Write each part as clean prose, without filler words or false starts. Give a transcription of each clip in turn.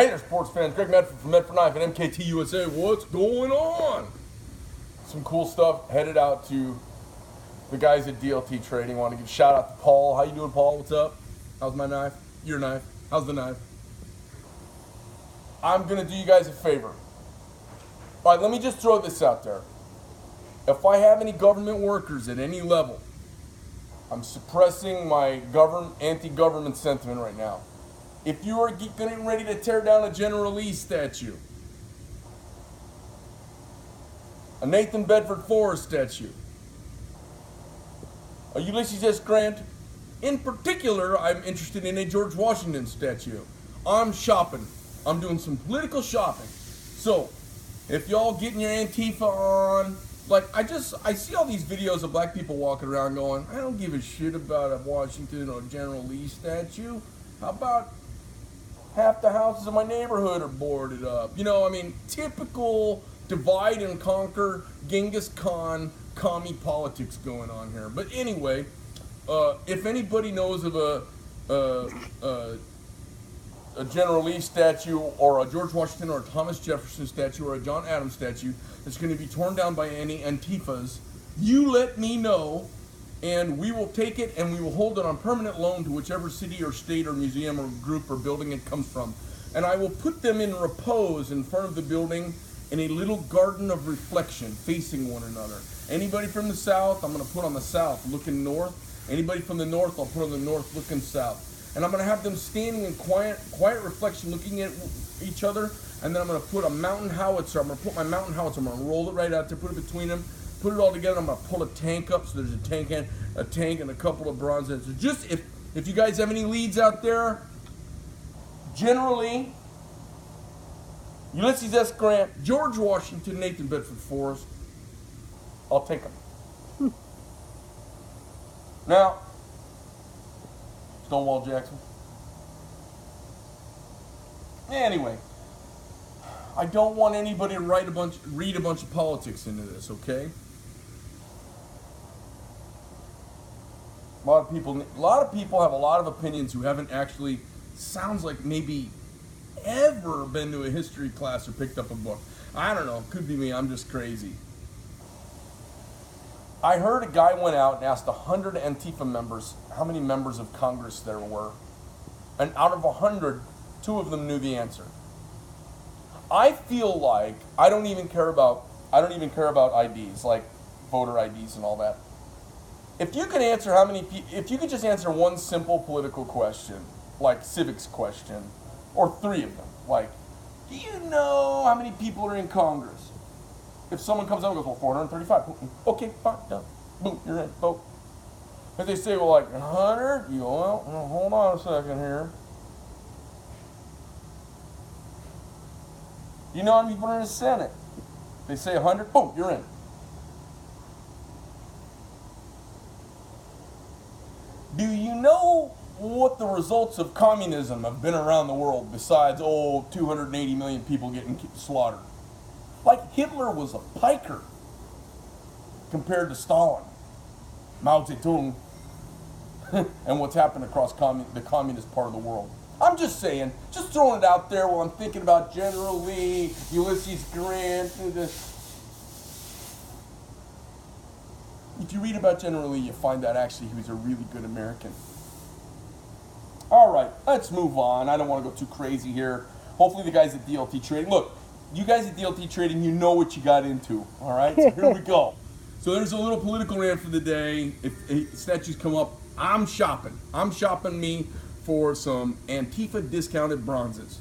Hey there, sports fans. Greg Medford from Medford Knife and MKT USA. What's going on? Some cool stuff headed out to the guys at DLT Trading. Want to give a shout out to Paul. How you doing, Paul? What's up? How's my knife? Your knife? How's the knife? I'm going to do you guys a favor. All right, let me just throw this out there. If I have any government workers at any level, I'm suppressing my anti-government sentiment right now. If you are getting ready to tear down a General Lee statue, a Nathan Bedford Forrest statue, a Ulysses S. Grant, in particular, I'm interested in a George Washington statue. I'm shopping. I'm doing some political shopping. So, if y'all getting your Antifa on, like, I see all these videos of black people walking around going, I don't give a shit about a Washington or General Lee statue. How about half the houses in my neighborhood are boarded up? You know, I mean, typical divide and conquer, Genghis Khan, commie politics going on here. But anyway, if anybody knows of a General Lee statue or a George Washington or a Thomas Jefferson statue or a John Adams statue that's going to be torn down by any Antifas, you let me know, and we will take it and we will hold it on permanent loan to whichever city or state or museum or group or building it comes from. And I will put them in repose in front of the building in a little garden of reflection facing one another. Anybody from the south, I'm going to put on the south looking north. Anybody from the north, I'll put on the north looking south. And I'm going to have them standing in quiet reflection looking at each other. And then I'm going to put a mountain howitzer. I'm going to put my mountain howitzer. I'm going to roll it right out there, put it between them. Put it all together. I'm going to pull a tank up, so there's a tank and a couple of bronze heads. So just if you guys have any leads out there, generally, Ulysses S. Grant, George Washington, Nathan Bedford Forrest, I'll take them. Now, Stonewall Jackson. Anyway, I don't want anybody to read a bunch of politics into this, okay? A lot of people have a lot of opinions who haven't actually, sounds like maybe ever been to a history class or picked up a book. I don't know, could be me, I'm just crazy. I heard a guy went out and asked 100 Antifa members how many members of Congress there were. And out of 100, 2 of them knew the answer. I feel like I don't even care about IDs, like voter IDs and all that. If you could answer if you could just answer one simple political question, like civics question, or 3 of them, like, do you know how many people are in Congress? If someone comes up and goes, well, 435, okay, fine, done. Boom, you're in, vote. If they say, well, like 100, you go, well, hold on a second here. You know how many people are in the Senate? They say 100, boom, you're in. Do you know what the results of communism have been around the world besides, 280 million people getting slaughtered? Like, Hitler was a piker compared to Stalin, Mao Zedong, and what's happened across the communist part of the world. I'm just saying, just throwing it out there while I'm thinking about General Lee, Ulysses Grant. If you read about General Lee, you find out actually he was a really good American. All right, let's move on. I don't want to go too crazy here. Hopefully the guys at DLT Trading, look, you guys at DLT Trading, you know what you got into, all right? So here we go. So there's a little political rant for the day. If statues come up, I'm shopping. I'm shopping me for some Antifa discounted bronzes.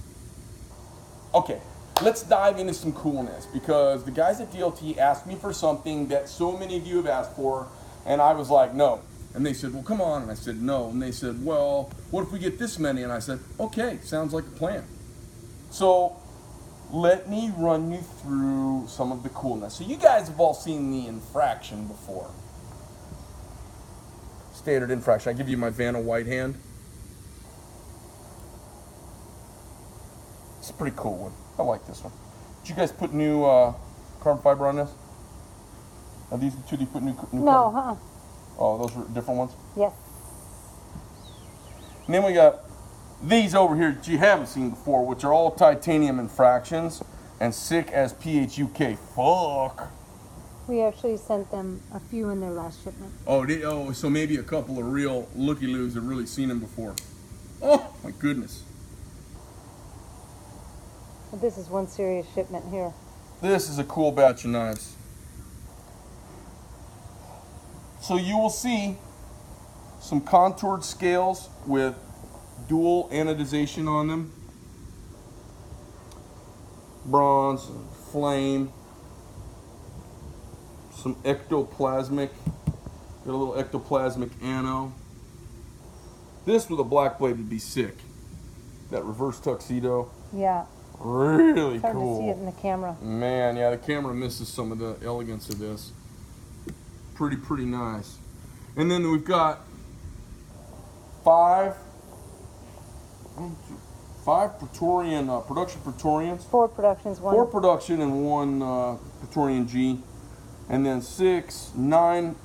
Okay, let's dive into some coolness, because the guys at DLT asked me for something that so many of you have asked for, and I was like, no. And they said, well, come on. And I said, no. And they said, well, what if we get this many? And I said, okay, sounds like a plan. So let me run you through some of the coolness. So you guys have all seen the infraction before. Standard infraction. I give you my Vanna White hand. It's a pretty cool one. I like this one. Did you guys put new carbon fiber on this? Are these the two that you put new No, carbon? Oh, those were different ones? Yes. And then we got these over here that you haven't seen before, which are all titanium infractions and sick as PHUK. Fuck. We actually sent them a few in their last shipment. Oh, so maybe a couple of real looky-loos have really seen them before. Oh, my goodness. But this is one serious shipment here. This is a cool batch of knives. So you will see some contoured scales with dual anodization on them. Bronze, flame, some ectoplasmic, got a little ectoplasmic ano. This with a black blade would be sick. That reverse tuxedo. Yeah. Really It's hard cool. to see it in the camera. Man, yeah, the camera misses some of the elegance of this. Pretty nice. And then we've got five Praetorian, production Praetorians. 4 productions, 1. 4 production and 1 Praetorian G. And then 9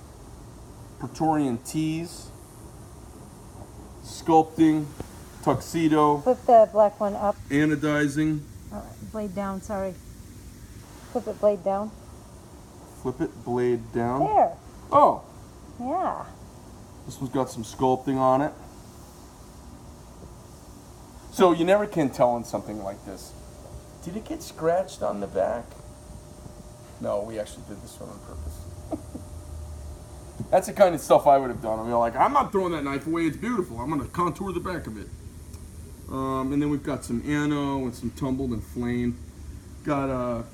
Praetorian T's. Sculpting, tuxedo, Flip the black one up. anodizing. Blade down, sorry. Flip it blade down. Flip it, blade down. There. Oh, Yeah. this one's got some sculpting on it. So you never can tell on something like this. Did it get scratched on the back? No, we actually did this one on purpose. That's the kind of stuff I would have done. I mean, like, I'm not throwing that knife away. It's beautiful. I'm going to contour the back of it. And then we've got some ano and some tumbled and flamed. Got a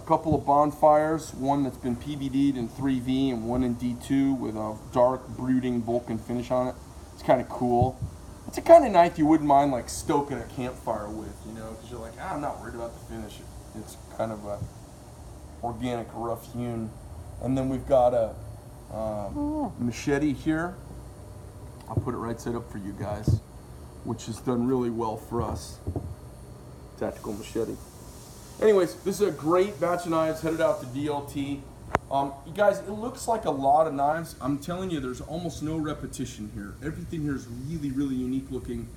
couple of bonfires. One that's been PVD'd in 3V and one in D2 with a dark, brooding Vulcan finish on it. It's kind of cool. It's a kind of knife you wouldn't mind, like, stoking a campfire with, you know, because you're like, I'm not worried about the finish. It's kind of a organic, rough hewn. And then we've got a machete here. I'll put it right side up for you guys, which has done really well for us. Tactical machete. Anyways, this is a great batch of knives headed out to DLT. You guys, it looks like a lot of knives. I'm telling you, there's almost no repetition here. Everything here is really unique looking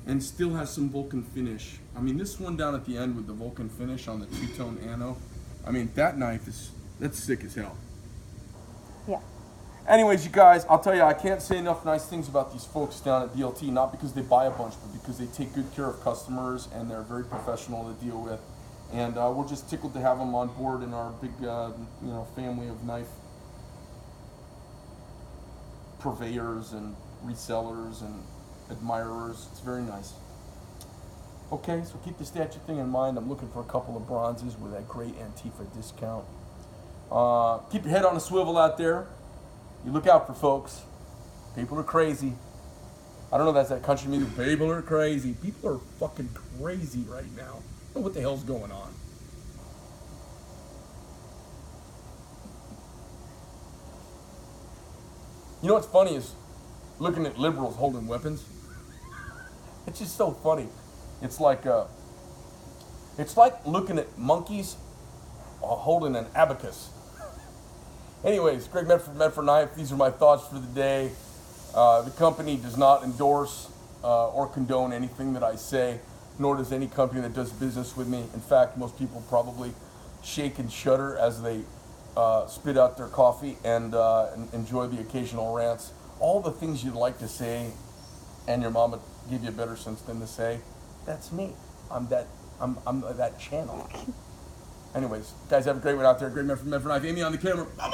and still has some Vulcan finish. I mean, this one down at the end with the Vulcan finish on the two-tone ano, I mean, that knife that's sick as hell. Yeah. Anyways, you guys, I'll tell you, I can't say enough nice things about these folks down at DLT, not because they buy a bunch, but because they take good care of customers and they're very professional to deal with. And we're just tickled to have them on board in our big, family of knife purveyors and resellers and admirers. It's very nice. Okay, so keep the statue thing in mind. I'm looking for a couple of bronzes with that great Antifa discount. Keep your head on a swivel out there. You look out for folks. People are crazy. I don't know if that's that country music. People are crazy. People are fucking crazy right now. I don't know what the hell's going on. You know what's funny is looking at liberals holding weapons. It's just so funny. It's like looking at monkeys holding an abacus. Anyways, Greg Medford Knife. These are my thoughts for the day. The company does not endorse or condone anything that I say, nor does any company that does business with me. In fact, most people probably shake and shudder as they spit out their coffee and enjoy the occasional rants. All the things you'd like to say, and your mama give you a better sense than to say, that's me. I'm that channel. Anyways, guys, have a great one out there. Great Medford Knife. Amy on the camera. Bye-bye.